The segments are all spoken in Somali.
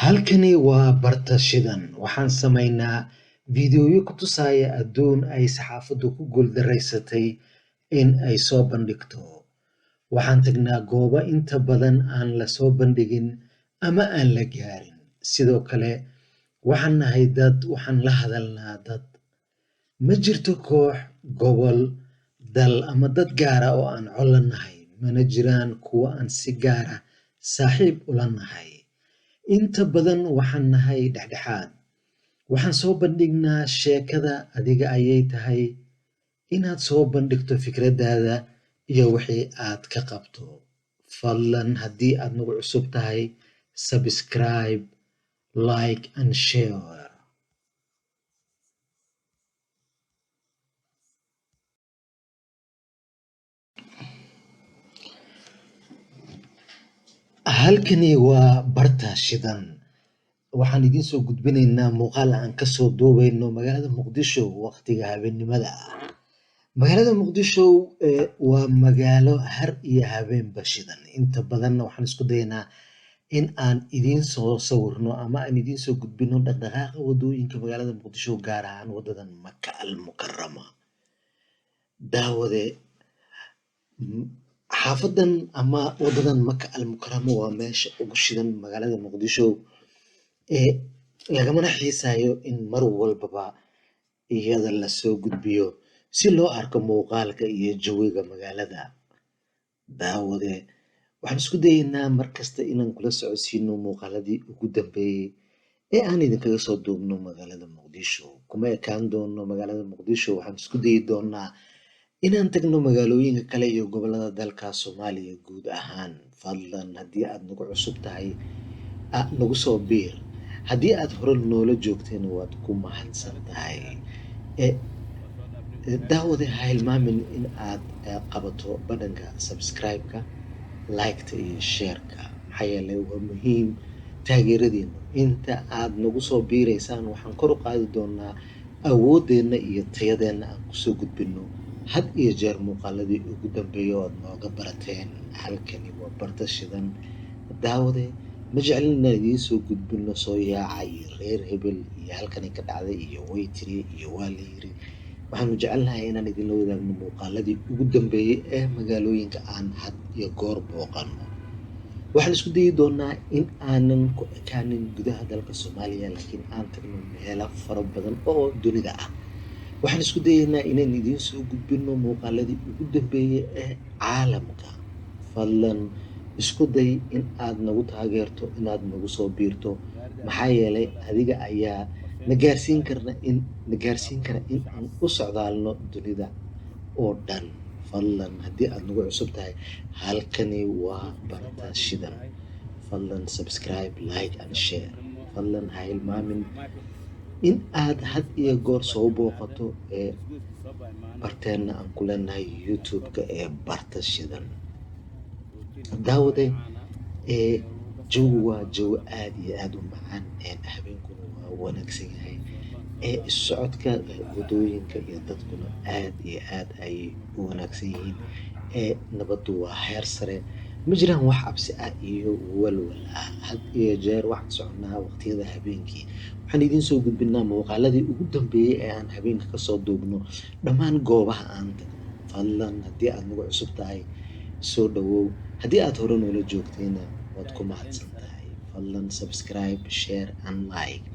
Halkani waa barta shidan. Waxaan samaynaa fiidiyoyo ku tusaya adduun ay saxaafaddu ku guuldareysatay in ay soo bandhigto. Waxaan tagnaa goobo inta badan aan la soo bandhigin ama aan la gaarin. Sidoo kale, waxaan nahay dad, waxaan la hadalnaa dad. Ma jirto koox, gobol, dal ama dad gaara oo aan cod la nahay. Mana jiraan kuwa aan si gaara saaxiib ula nahay. Inta badan waxaan nahay dhexdhexaad. Waxaan soo bandhignaa sheekada adiga ayay tahay inaad soo bandhigto fikradaada iyo wixii aad ka qabto. Fadlan haddii aad nagu cusub tahay, subscribe, like and share. Halkani waa barta shidan. Waxaan idiin soo gudbinaynaa muuqaal aan ka soo duubayno magaalada Muqdisho waqtiga habeenimada ah. Magaalada Muqdisho waa magaalo har iyo habeenba shidan. Inta badanna waxaan isku daynaa in aan idiin soo sawirno ama aan idiin soo gudbino dhaqdhaqaaqa wadooyinka magaalada Muqdisho, gaar ahaan wadadan Maka al-Mukarrama. Daawade, xaafadan ama wadadan Maka al-Mukarrama waa meesha ugu shidan magaalada Muqdisho. Lagamana xiisayo in mar walbaba iyada la soo gudbiyo si loo arko muuqaalka iyo jawiga magaalada. Daawade, waxaan isku dayaynaa markasta inaan kula socodsiino muuqaaladii ugu dambeeyay ee aan idinkaga soo duubno magaalada Muqdisho. Kuma ekaan doono magaalada Muqdisho, waxaan isku dayi doonaa inaan tagno magaalooyinka kale iyo gobollada dalka Soomaaliya guud ahaan. Fadlan haddii aad nagu cusub tahay, nagu soo biir. Haddii aad hore noola joogteen waad ku mahadsan tahay. Daawade, ha hilmaamin in aad qabato badhanka subscribe-ka, like-ta iyo share-ka. Maxaa yeelay waa muhiim taageeradiina. Inta aad nagu soo biiraysaan waxaan kor u qaadi doonaa awooddeena iyo tayadeena aan kusoo gudbino had iyo jeer muuqaaladii ugu dambeeyay oo aad nooga barateen. Halkani waa barta shidan. Daawade, ma jeclin inaan idiin soo gudbino soo yaaca iyo reer hebel iyo halkani ka dhacday iyo way tiri iyo waa la yiri. Waxaanu jecelnahay inaan idinla wadaagno muuqaaladii ugu dambeeyay ee magaalooyinka aan had iyo goor booqano. Waxaan isku dayi doonaa in aanan ku ekaanin gudaha dalka Soomaaliya, laakiin aan tagno meelo fara badan oo dunida ah. Waxaan isku dayaynaa inaan idiin soo gudbino muuqaaladii ugu dambeeyay ee caalamka. Fadlan isku day in aad nagu taageerto, inaad nagu soo biirto. Maxaa yeelay adiga ayaa na gaarsiin kara in aan u socdaalno dunida oo dhan. Fadlan haddii aad nagu cusub tahay, halkani waa barta shidan. Fadlan subscribe, like and share. Fadlan ha hilmaamin in aad had iyo goor soo booqato barteena aan ku leenahay YouTube-ka ee barta shidan. Daawade, jawigu waa jawi aad iyo aad u macaan. Habeenkuna waa wanaagsan yahay. Socodka wadooyinka iyo dadkuna aad iyo aad ayay u wanaagsan yihiin. Nabaddu waa heer sare. Ma jiraan wax cabsi ah iyo walwal ah. Had iyo jeer waxaan soconaa waqtiyada habeenkii. Waxaan idiin soo gudbinaa muuqaaladii ugu dambeeyay ee aan habeenka ka soo duubno dhammaan goobaha aan tagno. Fadlan haddii aad nagu cusub tahay, soo dhawow. Haddii aad hore noola joogtayna waad ku mahadsan tahay. Fadlan subscribe, share and like.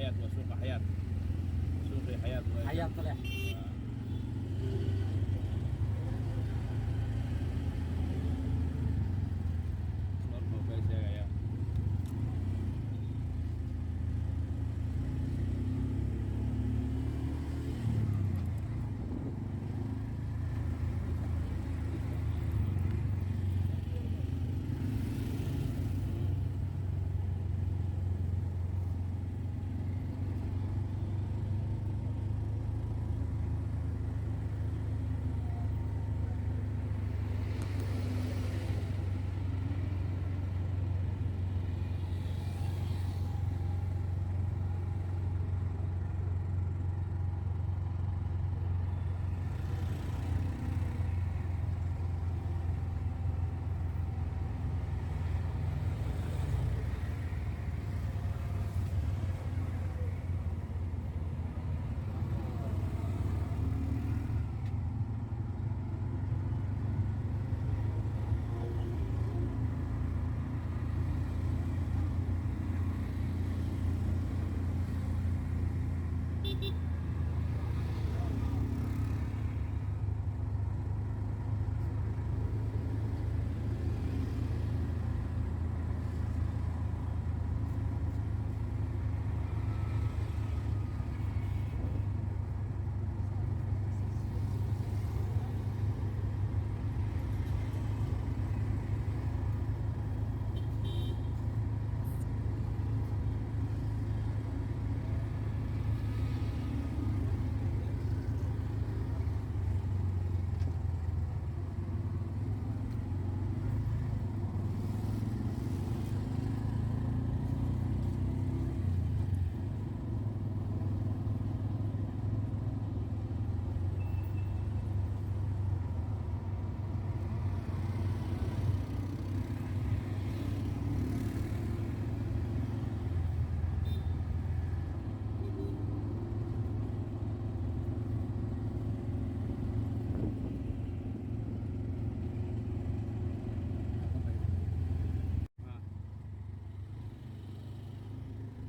حياة وسوق حياة سوق حياة حياة طلع صرفه كويس يا عيال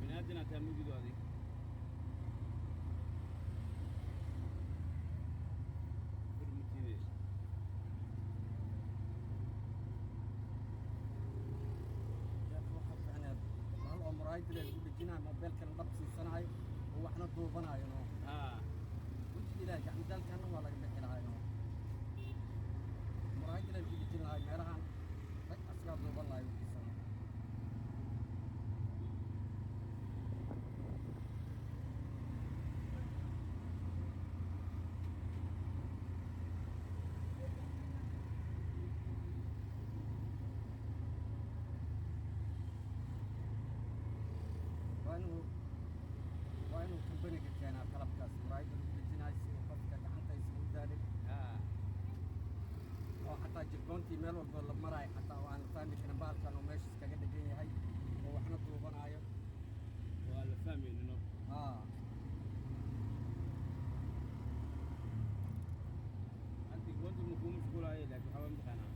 بنادينا تامو جدو هذه برمتيني مرايد اللي بيجينا موبايل كان لابسي سناي واحنا دوبنا ينو وجي لا يعني دال كان ولا بخيل هاي نو مرايد اللي بيجينا هاي ميرهان رك اسكا دوبنا لا يوكي سنه وينو كمبني كان طلب كاس مرايد اللي بيجينا يسوي قفكه عنده يسوي ذلك oo xataa jirkoontii meel walba la maraay xataa oo aan fahmi karin baalkan oo meesha iskaga dhagan yahay oo waxna duubanayo waa la fahmaynino anti goonta ma kuu mashquulayo laakiin waxaa mataqaanaa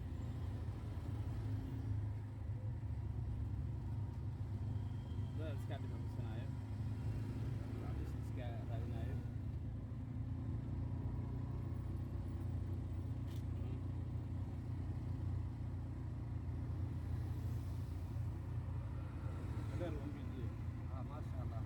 dad iska dhibaasanaayo macdis iska raadinayo ما شاء الله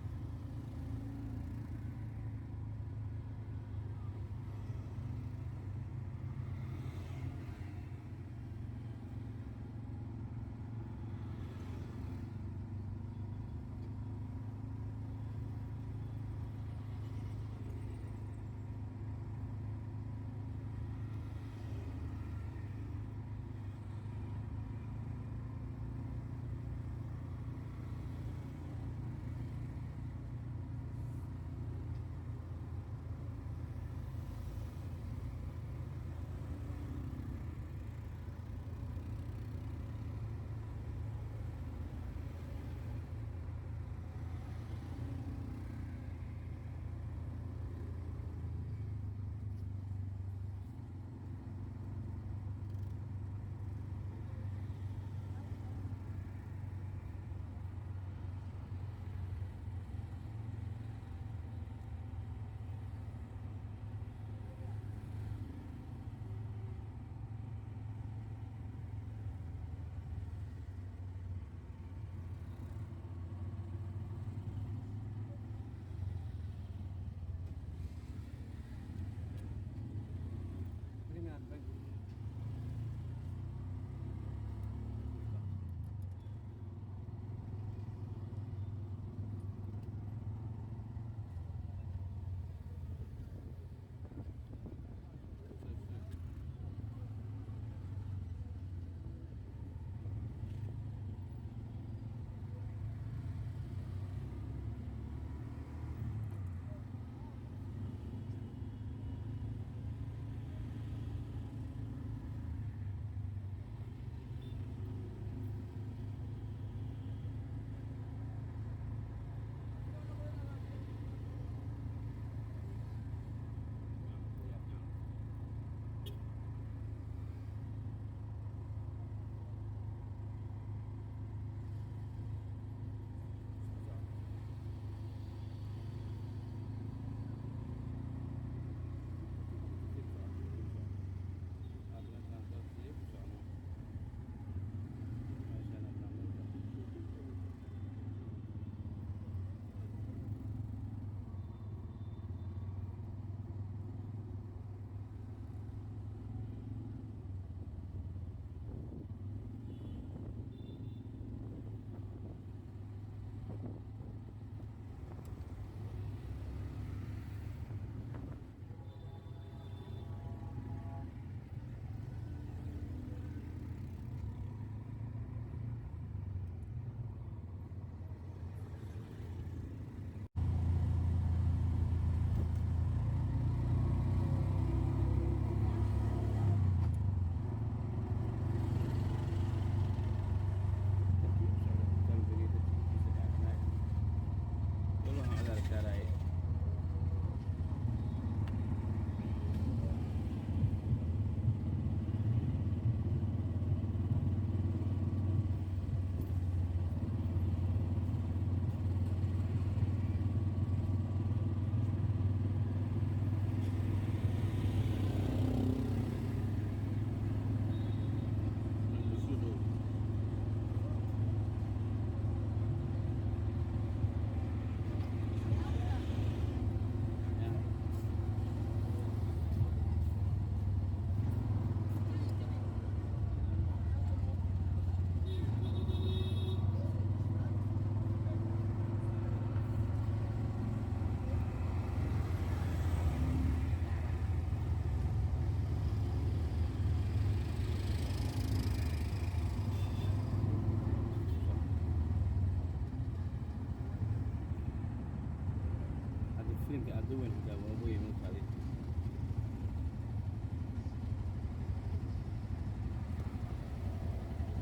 فيلم كأدوين كده وأبوي من هذه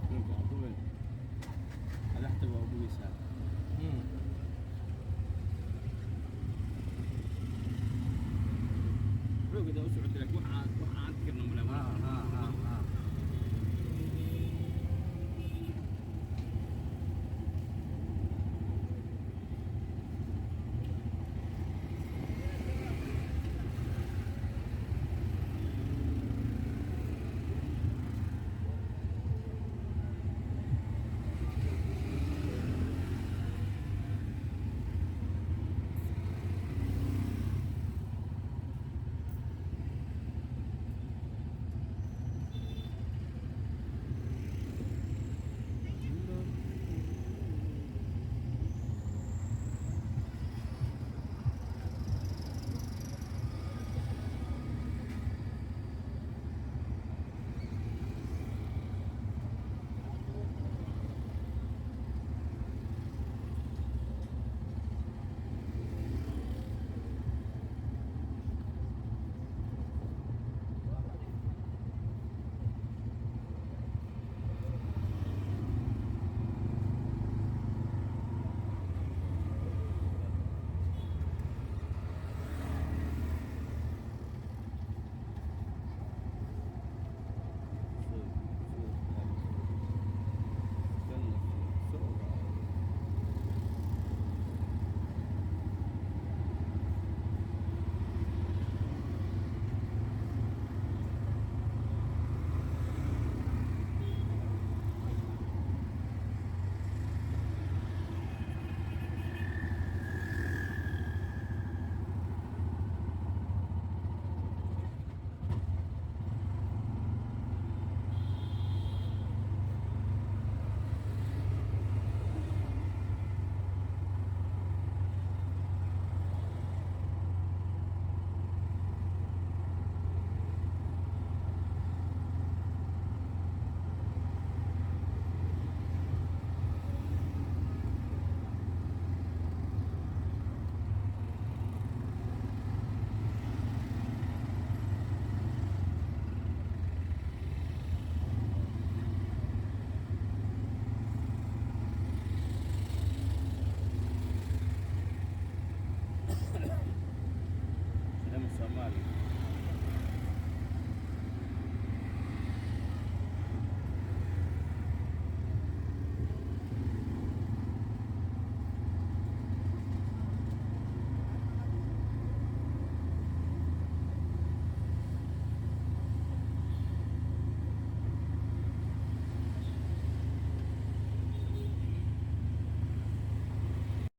فيلم كأدوين هذا حتى وأبوي ساعة لو كده أسعد لك وحنا